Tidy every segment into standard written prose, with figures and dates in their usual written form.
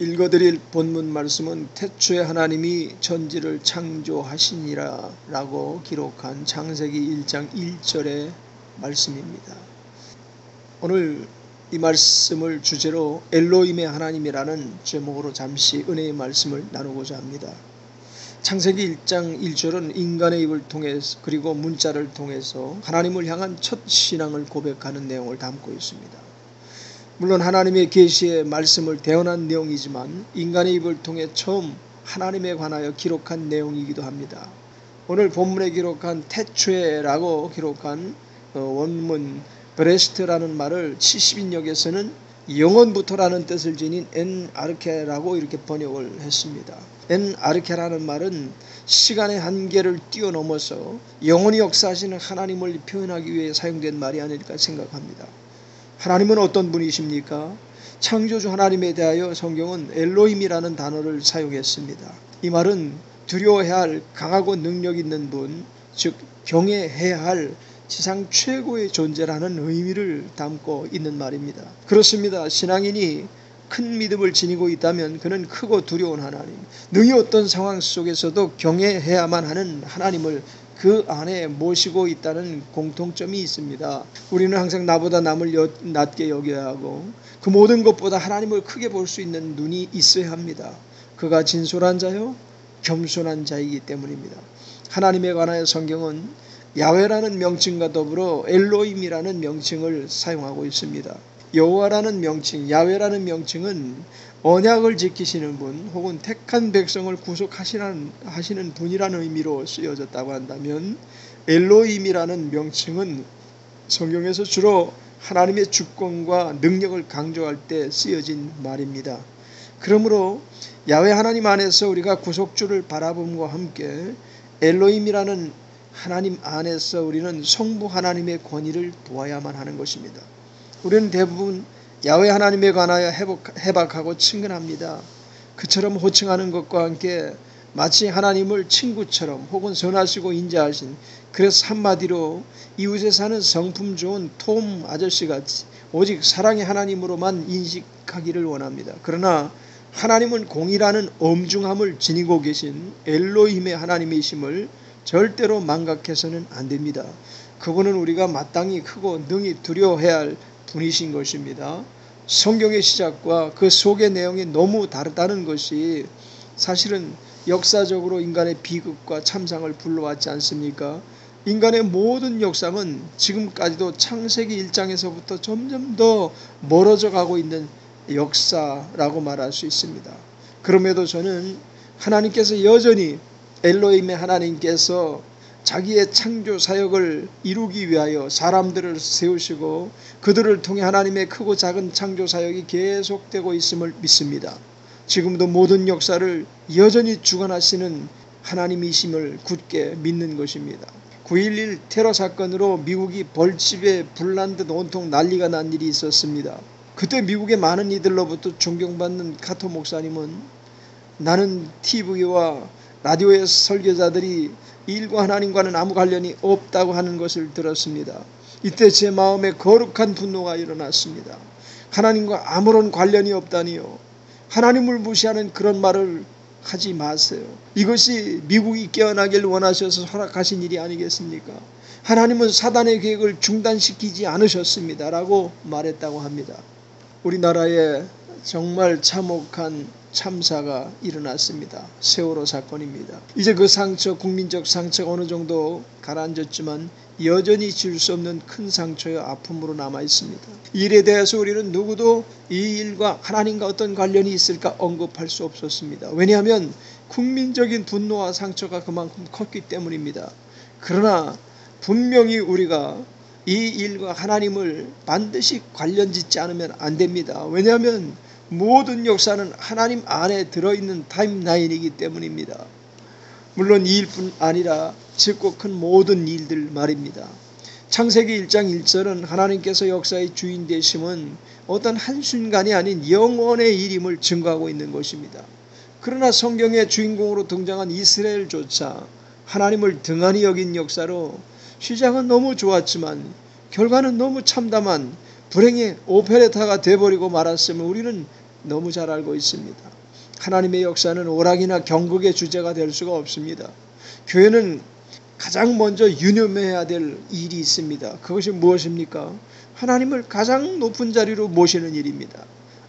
읽어드릴 본문 말씀은 태초에 하나님이 천지를 창조하시니라 라고 기록한 창세기 1장 1절의 말씀입니다. 오늘 이 말씀을 주제로 엘로힘의 하나님이라는 제목으로 잠시 은혜의 말씀을 나누고자 합니다. 창세기 1장 1절은 인간의 입을 통해서 그리고 문자를 통해서 하나님을 향한 첫 신앙을 고백하는 내용을 담고 있습니다. 물론 하나님의 계시의 말씀을 대언한 내용이지만 인간의 입을 통해 처음 하나님에 관하여 기록한 내용이기도 합니다. 오늘 본문에 기록한 태초에라고 기록한 원문 브레스트라는 말을 70인역에서는 영원부터라는 뜻을 지닌 엔 아르케라고 이렇게 번역을 했습니다. 엔 아르케라는 말은 시간의 한계를 뛰어넘어서 영원히 역사하시는 하나님을 표현하기 위해 사용된 말이 아닐까 생각합니다. 하나님은 어떤 분이십니까? 창조주 하나님에 대하여 성경은 엘로힘이라는 단어를 사용했습니다. 이 말은 두려워해야 할 강하고 능력 있는 분, 즉 경외해야 할 지상 최고의 존재라는 의미를 담고 있는 말입니다. 그렇습니다. 신앙인이 큰 믿음을 지니고 있다면 그는 크고 두려운 하나님, 능히 어떤 상황 속에서도 경외해야만 하는 하나님을 그 안에 모시고 있다는 공통점이 있습니다. 우리는 항상 나보다 남을 낮게 여겨야 하고 그 모든 것보다 하나님을 크게 볼 수 있는 눈이 있어야 합니다. 그가 진솔한 자요 겸손한 자이기 때문입니다. 하나님에 관하여 성경은 야훼라는 명칭과 더불어 엘로힘이라는 명칭을 사용하고 있습니다. 여호와라는 명칭, 야훼라는 명칭은 언약을 지키시는 분 혹은 택한 백성을 구속하시는 분이라는 의미로 쓰여졌다고 한다면 엘로힘이라는 명칭은 성경에서 주로 하나님의 주권과 능력을 강조할 때 쓰여진 말입니다. 그러므로 야훼 하나님 안에서 우리가 구속주를 바라봄과 함께 엘로힘이라는 하나님 안에서 우리는 성부 하나님의 권위를 보아야만 하는 것입니다. 우리는 대부분 야훼 하나님에 관하여 해박하고 친근합니다. 그처럼 호칭하는 것과 함께 마치 하나님을 친구처럼 혹은 선하시고 인자하신, 그래서 한마디로 이웃에 사는 성품 좋은 톰 아저씨같이 오직 사랑의 하나님으로만 인식하기를 원합니다. 그러나 하나님은 공의라는 엄중함을 지니고 계신 엘로힘의 하나님이심을 절대로 망각해서는 안 됩니다. 그분은 우리가 마땅히 크고 능히 두려워해야 할 분이신 것입니다. 성경의 시작과 그 속의 내용이 너무 다르다는 것이 사실은 역사적으로 인간의 비극과 참상을 불러왔지 않습니까? 인간의 모든 역사는 지금까지도 창세기 1장에서부터 점점 더 멀어져 가고 있는 역사라고 말할 수 있습니다. 그럼에도 저는 하나님께서 여전히 엘로힘의 하나님께서 자기의 창조 사역을 이루기 위하여 사람들을 세우시고 그들을 통해 하나님의 크고 작은 창조 사역이 계속되고 있음을 믿습니다. 지금도 모든 역사를 여전히 주관하시는 하나님이심을 굳게 믿는 것입니다. 9.11 테러 사건으로 미국이 벌집에 불난 듯 온통 난리가 난 일이 있었습니다. 그때 미국의 많은 이들로부터 존경받는 카토 목사님은 나는 TV와 라디오의 설교자들이 이 일과 하나님과는 아무 관련이 없다고 하는 것을 들었습니다. 이때 제 마음에 거룩한 분노가 일어났습니다. 하나님과 아무런 관련이 없다니요. 하나님을 무시하는 그런 말을 하지 마세요. 이것이 미국이 깨어나길 원하셔서 허락하신 일이 아니겠습니까? 하나님은 사단의 계획을 중단시키지 않으셨습니다. 라고 말했다고 합니다. 우리나라에 정말 참혹한 참사가 일어났습니다. 세월호 사건입니다. 이제 그 상처, 국민적 상처가 어느 정도 가라앉았지만 여전히 지울 수 없는 큰 상처와 아픔으로 남아 있습니다. 이 일에 대해서 우리는 누구도 이 일과 하나님과 어떤 관련이 있을까 언급할 수 없었습니다. 왜냐하면 국민적인 분노와 상처가 그만큼 컸기 때문입니다. 그러나 분명히 우리가 이 일과 하나님을 반드시 관련짓지 않으면 안 됩니다. 왜냐하면 모든 역사는 하나님 안에 들어있는 타임라인이기 때문입니다. 물론 이 일뿐 아니라 작고 큰 모든 일들 말입니다. 창세기 1장 1절은 하나님께서 역사의 주인 되심은 어떤 한순간이 아닌 영원의 일임을 증거하고 있는 것입니다. 그러나 성경의 주인공으로 등장한 이스라엘조차 하나님을 등한히 여긴 역사로 시작은 너무 좋았지만 결과는 너무 참담한 불행의 오페레타가 돼버리고 말았음을 우리는 너무 잘 알고 있습니다. 하나님의 역사는 오락이나 경극의 주제가 될 수가 없습니다. 교회는 가장 먼저 유념해야 될 일이 있습니다. 그것이 무엇입니까? 하나님을 가장 높은 자리로 모시는 일입니다.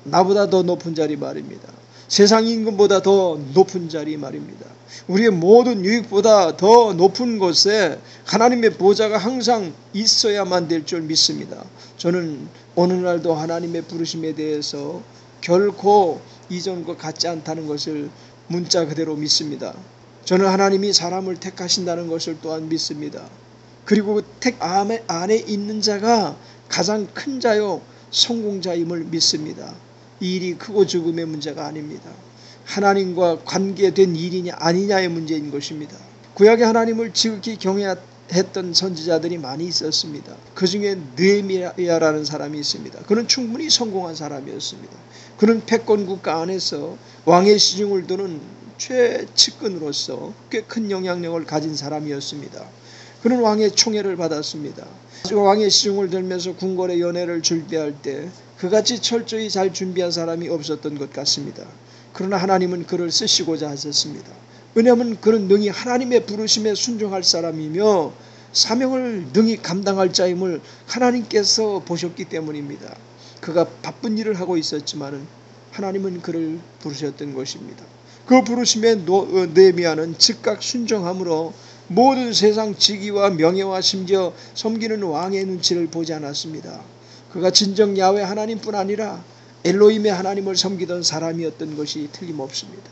나보다 더 높은 자리 말입니다. 세상 임금보다 더 높은 자리 말입니다. 우리의 모든 유익보다 더 높은 곳에 하나님의 보좌가 항상 있어야만 될 줄 믿습니다. 저는 오늘날도 하나님의 부르심에 대해서 결코 이전과 같지 않다는 것을 문자 그대로 믿습니다. 저는 하나님이 사람을 택하신다는 것을 또한 믿습니다. 그리고 택 안에 있는 자가 가장 큰 자요 성공자임을 믿습니다. 이 일이 크고 적음의 문제가 아닙니다. 하나님과 관계된 일이냐 아니냐의 문제인 것입니다. 구약의 하나님을 지극히 경외했던 선지자들이 많이 있었습니다. 그 중에 느헤미야라는 사람이 있습니다. 그는 충분히 성공한 사람이었습니다. 그는 패권 국가 안에서 왕의 시중을 두는 최측근으로서 꽤 큰 영향력을 가진 사람이었습니다. 그는 왕의 총애를 받았습니다. 왕의 시중을 들면서 궁궐의 연회를 준비할 때 그같이 철저히 잘 준비한 사람이 없었던 것 같습니다. 그러나 하나님은 그를 쓰시고자 하셨습니다. 왜냐하면 그는 능히 하나님의 부르심에 순종할 사람이며 사명을 능히 감당할 자임을 하나님께서 보셨기 때문입니다. 그가 바쁜 일을 하고 있었지만 하나님은 그를 부르셨던 것입니다. 그 부르심에 느헤미야는 즉각 순종함으로 모든 세상 직위와 명예와 심지어 섬기는 왕의 눈치를 보지 않았습니다. 그가 진정 야훼 하나님뿐 아니라 엘로힘의 하나님을 섬기던 사람이었던 것이 틀림없습니다.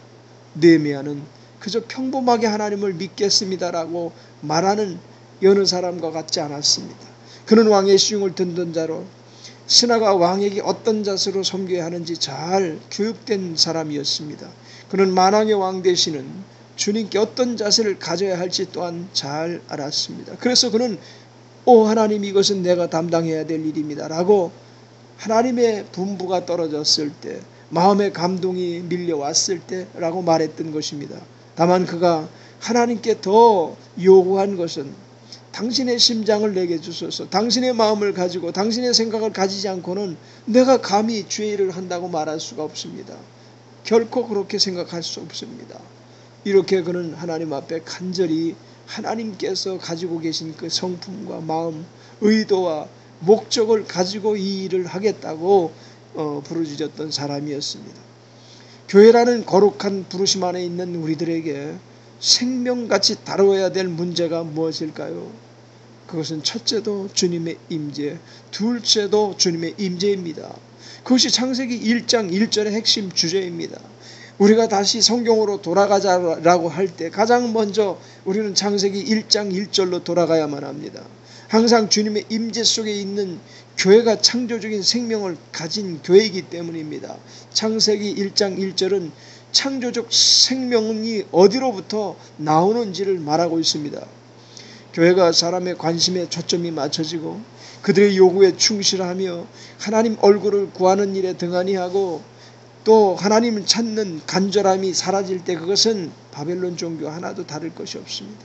느헤미야는 그저 평범하게 하나님을 믿겠습니다라고 말하는 여느 사람과 같지 않았습니다. 그는 왕의 시중을 듣던 자로 신하가 왕에게 어떤 자세로 섬겨야 하는지 잘 교육된 사람이었습니다. 그는 만왕의 왕 되시는 주님께 어떤 자세를 가져야 할지 또한 잘 알았습니다. 그래서 그는 하나님, 이것은 내가 담당해야 될 일입니다 라고 하나님의 분부가 떨어졌을 때, 마음의 감동이 밀려왔을 때 라고 말했던 것입니다. 다만 그가 하나님께 더 요구한 것은 당신의 심장을 내게 주소서, 당신의 마음을 가지고 당신의 생각을 가지지 않고는 내가 감히 죄를 한다고 말할 수가 없습니다. 결코 그렇게 생각할 수 없습니다. 이렇게 그는 하나님 앞에 간절히 하나님께서 가지고 계신 그 성품과 마음, 의도와 목적을 가지고 이 일을 하겠다고 부르짖었던 사람이었습니다. 교회라는 거룩한 부르심 안에 있는 우리들에게 생명같이 다루어야 될 문제가 무엇일까요? 그것은 첫째도 주님의 임재, 둘째도 주님의 임재입니다. 그것이 창세기 1장 1절의 핵심 주제입니다. 우리가 다시 성경으로 돌아가자라고 할 때 가장 먼저 우리는 창세기 1장 1절로 돌아가야만 합니다. 항상 주님의 임재 속에 있는 교회가 창조적인 생명을 가진 교회이기 때문입니다. 창세기 1장 1절은 창조적 생명이 어디로부터 나오는지를 말하고 있습니다. 교회가 사람의 관심에 초점이 맞춰지고 그들의 요구에 충실하며 하나님 얼굴을 구하는 일에 등한히 하고 또 하나님을 찾는 간절함이 사라질 때 그것은 바벨론 종교 하나도 다를 것이 없습니다.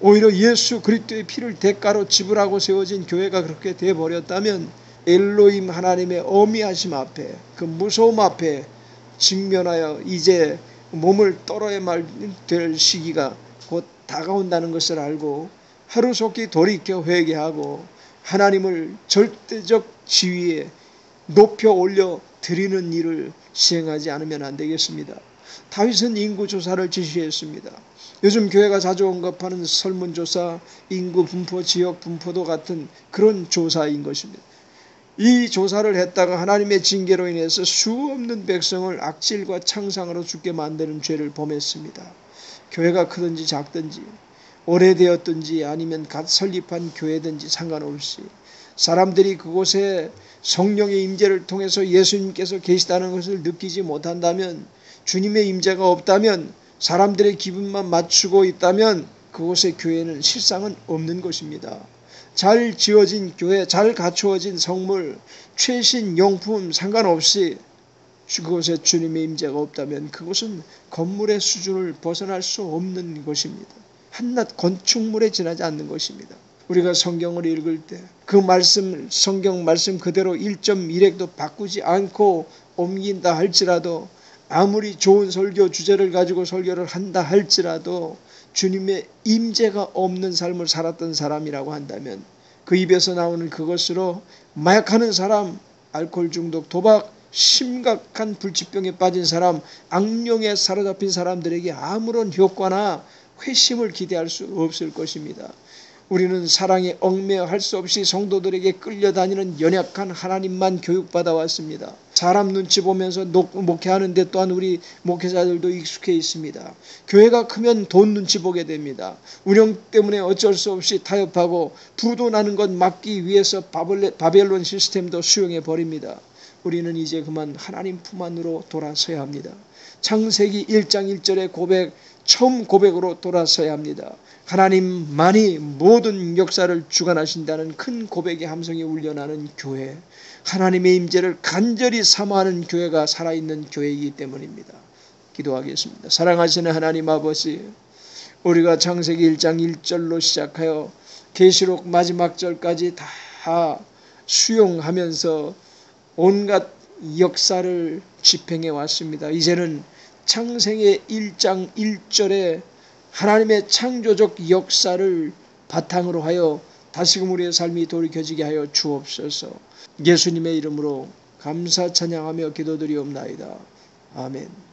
오히려 예수 그리스도의 피를 대가로 지불하고 세워진 교회가 그렇게 되어버렸다면 엘로힘 하나님의 어미하심 앞에, 그 무서움 앞에 직면하여 이제 몸을 떨어야만 될 시기가 곧 다가온다는 것을 알고 하루속히 돌이켜 회개하고 하나님을 절대적 지위에 높여 올려 드리는 일을 시행하지 않으면 안 되겠습니다. 다윗은 인구조사를 지시했습니다. 요즘 교회가 자주 언급하는 설문조사, 인구 분포, 지역 분포도 같은 그런 조사인 것입니다. 이 조사를 했다가 하나님의 징계로 인해서 수없는 백성을 악질과 창상으로 죽게 만드는 죄를 범했습니다. 교회가 크든지 작든지 오래되었든지 아니면 갓 설립한 교회든지 상관없이 사람들이 그곳에 성령의 임재를 통해서 예수님께서 계시다는 것을 느끼지 못한다면, 주님의 임재가 없다면, 사람들의 기분만 맞추고 있다면 그곳의 교회는 실상은 없는 것입니다. 잘 지어진 교회, 잘 갖추어진 성물, 최신 용품 상관없이 그곳에 주님의 임재가 없다면 그곳은 건물의 수준을 벗어날 수 없는 것입니다. 한낱 건축물에 지나지 않는 것입니다. 우리가 성경을 읽을 때 그 말씀, 성경 말씀 그대로 1.1획도 바꾸지 않고 옮긴다 할지라도, 아무리 좋은 설교 주제를 가지고 설교를 한다 할지라도 주님의 임재가 없는 삶을 살았던 사람이라고 한다면 그 입에서 나오는 그것으로 마약하는 사람, 알코올 중독, 도박, 심각한 불치병에 빠진 사람, 악령에 사로잡힌 사람들에게 아무런 효과나 회심을 기대할 수 없을 것입니다. 우리는 사랑에 얽매여 할 수 없이 성도들에게 끌려다니는 연약한 하나님만 교육받아 왔습니다. 사람 눈치 보면서 목회하는데 또한 우리 목회자들도 익숙해 있습니다. 교회가 크면 돈 눈치 보게 됩니다. 운영 때문에 어쩔 수 없이 타협하고 부도 나는 것 막기 위해서 바벨론 시스템도 수용해 버립니다. 우리는 이제 그만 하나님 품 안으로 돌아서야 합니다. 창세기 1장 1절의 고백, 처음 고백으로 돌아서야 합니다. 하나님만이 모든 역사를 주관하신다는 큰 고백의 함성이 울려나는 교회, 하나님의 임재를 간절히 사모하는 교회가 살아있는 교회이기 때문입니다. 기도하겠습니다. 사랑하시는 하나님 아버지, 우리가 창세기 1장 1절로 시작하여 계시록 마지막 절까지 다 수용하면서 온갖 역사를 집행해 왔습니다. 이제는 창세기 1장 1절에 하나님의 창조적 역사를 바탕으로 하여 다시금 우리의 삶이 돌이켜지게 하여 주옵소서. 예수님의 이름으로 감사 찬양하며 기도드리옵나이다. 아멘.